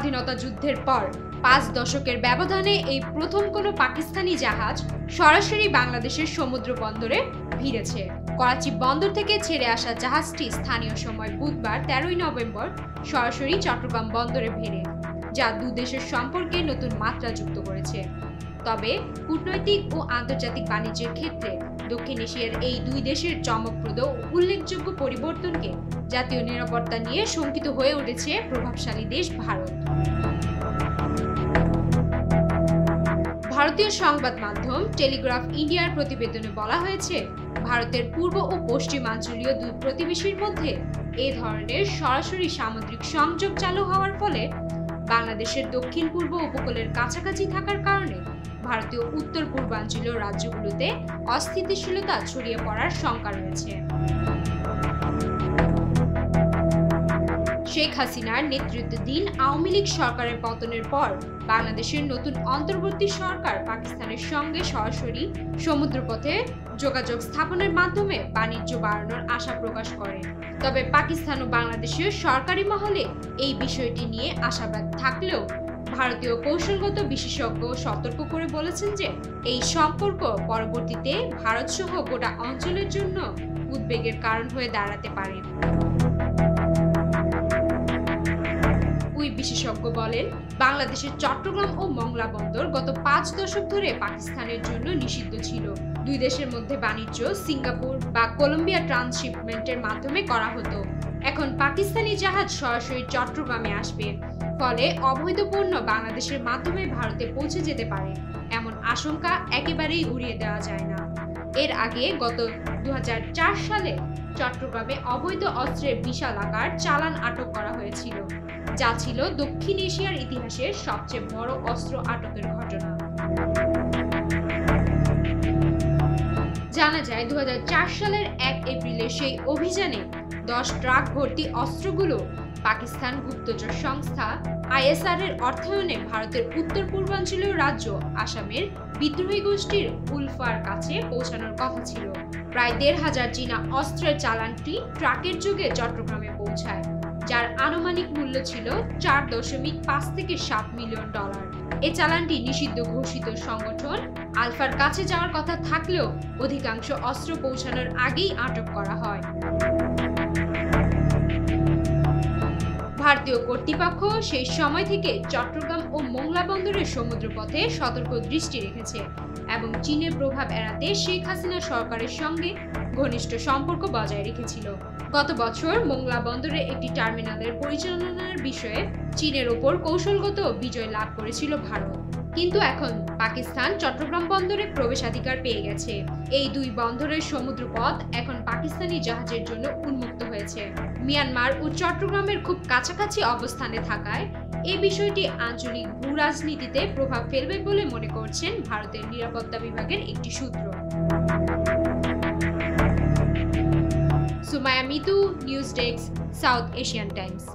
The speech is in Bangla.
স্বাধীনতা যুদ্ধের পর 5 দশকের ব্যবধানে এই প্রথম কোনো পাকিস্তানি জাহাজ সরাসরি বাংলাদেশের সমুদ্র বন্দরে ভিড়েছে। করাচি বন্দর থেকে ছেড়ে আসা জাহাজটি স্থানীয় সময় বুধবার 13 নভেম্বর সরাসরি চট্টগ্রাম বন্দরে ভিড়ে, যা দুই দেশের সম্পর্কে নতুন মাত্রা যুক্ত করেছে। তবে কূটনৈতিক ও আন্তর্জাতিক বাণিজ্যের ক্ষেত্রে দক্ষিণ এশিয়ার এই দুই দেশের চমকপ্রদ ও উল্লেখযোগ্য পরিবর্তনকে জাতীয় নিরাপত্তা নিয়ে শঙ্কিত হয়ে উঠেছে প্রভাবশালী দেশ ভারত। ভারতীয় সংবাদ মাধ্যম টেলিগ্রাফ ইন্ডিয়ার প্রতিবেদনে বলা হয়েছে, ভারতের পূর্ব ও পশ্চিমাঞ্চলীয় দুই প্রতিবেশীর মধ্যে এ ধরনের সরাসরি সামুদ্রিক সংযোগ চালু হওয়ার ফলে বাংলাদেশের দক্ষিণ পূর্ব উপকূলের কাছাকাছি থাকার কারণে ভারতীয় উত্তর পূর্বাঞ্চলীয় রাজ্যগুলোতে অস্থিতিশীলতা ছড়িয়ে পড়ার শঙ্কা রয়েছে। শেখ হাসিনার নেতৃত্বাধীন আওয়ামী লীগ সরকারের পতনের পর বাংলাদেশের নতুন অন্তর্বর্তী সরকার পাকিস্তানের সঙ্গে সরাসরি সমুদ্রপথে যোগাযোগ স্থাপনের মাধ্যমে বাণিজ্য বাড়ানোর আশা প্রকাশ করে। তবে পাকিস্তান ও বাংলাদেশের সরকারি মহলে এই বিষয়টি নিয়ে আশাবাদ থাকলেও ভারতীয় কৌশলগত বিশেষজ্ঞ সতর্ক করে বলেছেন যে এই সম্পর্ক পরবর্তীতে ভারতসহ গোটা অঞ্চলের জন্য উদ্বেগের কারণ হয়ে দাঁড়াতে পারে। ওই বিশেষজ্ঞ বলেন, বাংলাদেশের চট্টগ্রাম ও মংলা বন্দর গত 5 দশক ধরে পাকিস্তানের জন্য নিষিদ্ধ ছিল। দুই দেশের মধ্যে বাণিজ্য সিঙ্গাপুর বা কলম্বিয়া ট্রান্সশিপমেন্টের মাধ্যমে করা হতো। এখন পাকিস্তানি জাহাজ সরাসরি চট্টগ্রামে আসবে, ফলে অবৈধ পণ্য বাংলাদেশের মাধ্যমে ভারতে পৌঁছে যেতে পারে এমন আশঙ্কা একেবারেই উড়িয়ে দেওয়া যায় না। এর আগে গত 2004 সালে চট্টগ্রামে অবৈধ অস্ত্রের বিশাল আকার চালান আটক করা হয়েছিল, যা ছিল দক্ষিণ এশিয়ার ইতিহাসের সবচেয়ে বড় অস্ত্র আটকের ঘটনা। জানা যায় 2004 সালের 1 এপ্রিলের সেই অভিযানে 10 ট্রাক ভর্তি অস্ত্রগুলো পাকিস্তান গুপ্তচর সংস্থা ISR এর অর্থায়নে ভারতের উত্তর পূর্বাঞ্চলীয় রাজ্য আসামের বিদ্রোহী গোষ্ঠীর উলফার কাছে পৌঁছানোর কথা ছিল। প্রায় 1,500 চীনা অস্ত্রের চালানটি ট্রাকের যোগে চট্টগ্রামে পৌঁছায়, যার আনুমানিক মূল্য ছিল $4.5 থেকে $7 মিলিয়ন। এ চালানটি নিষিদ্ধ ঘোষিত সংগঠন আলফার কাছে যাওয়ার কথা থাকলেও অধিকাংশ অস্ত্র পৌঁছানোর আগেই আটক করা হয়। ভারতীয় কর্তৃপক্ষ সেই সময় থেকে চট্টগ্রাম ও মংলা বন্দরের সমুদ্রপথে সতর্ক দৃষ্টি রেখেছে এবং চীনের প্রভাব এড়াতে শেখ হাসিনা সরকারের সঙ্গে ঘনিষ্ঠ সম্পর্ক বজায় রেখেছিল। গত বছর মংলা বন্দরে একটি টার্মিনালের পরিচালনার বিষয়ে চীনের ওপর কৌশলগত বিজয় লাভ করেছিল ভারত, কিন্তু এখন পাকিস্তান চট্টগ্রাম বন্দরে প্রবেশাধিকার পেয়ে গেছে। এই দুই বন্দরের সমুদ্রপথ এখন পাকিস্তানি জাহাজের জন্য উন্মুক্ত হয়েছে। মিয়ানমার ও চট্টগ্রামের খুব কাছাকাছি অবস্থানে থাকায় এই বিষয়টি আঞ্চলিক ভূ-রাজনীতিতে প্রভাব ফেলবে বলে মনে করছেন ভারতের নিরাপত্তা বিভাগের একটি সূত্র। Sumaiya Mitu, news desk, south Asian Times.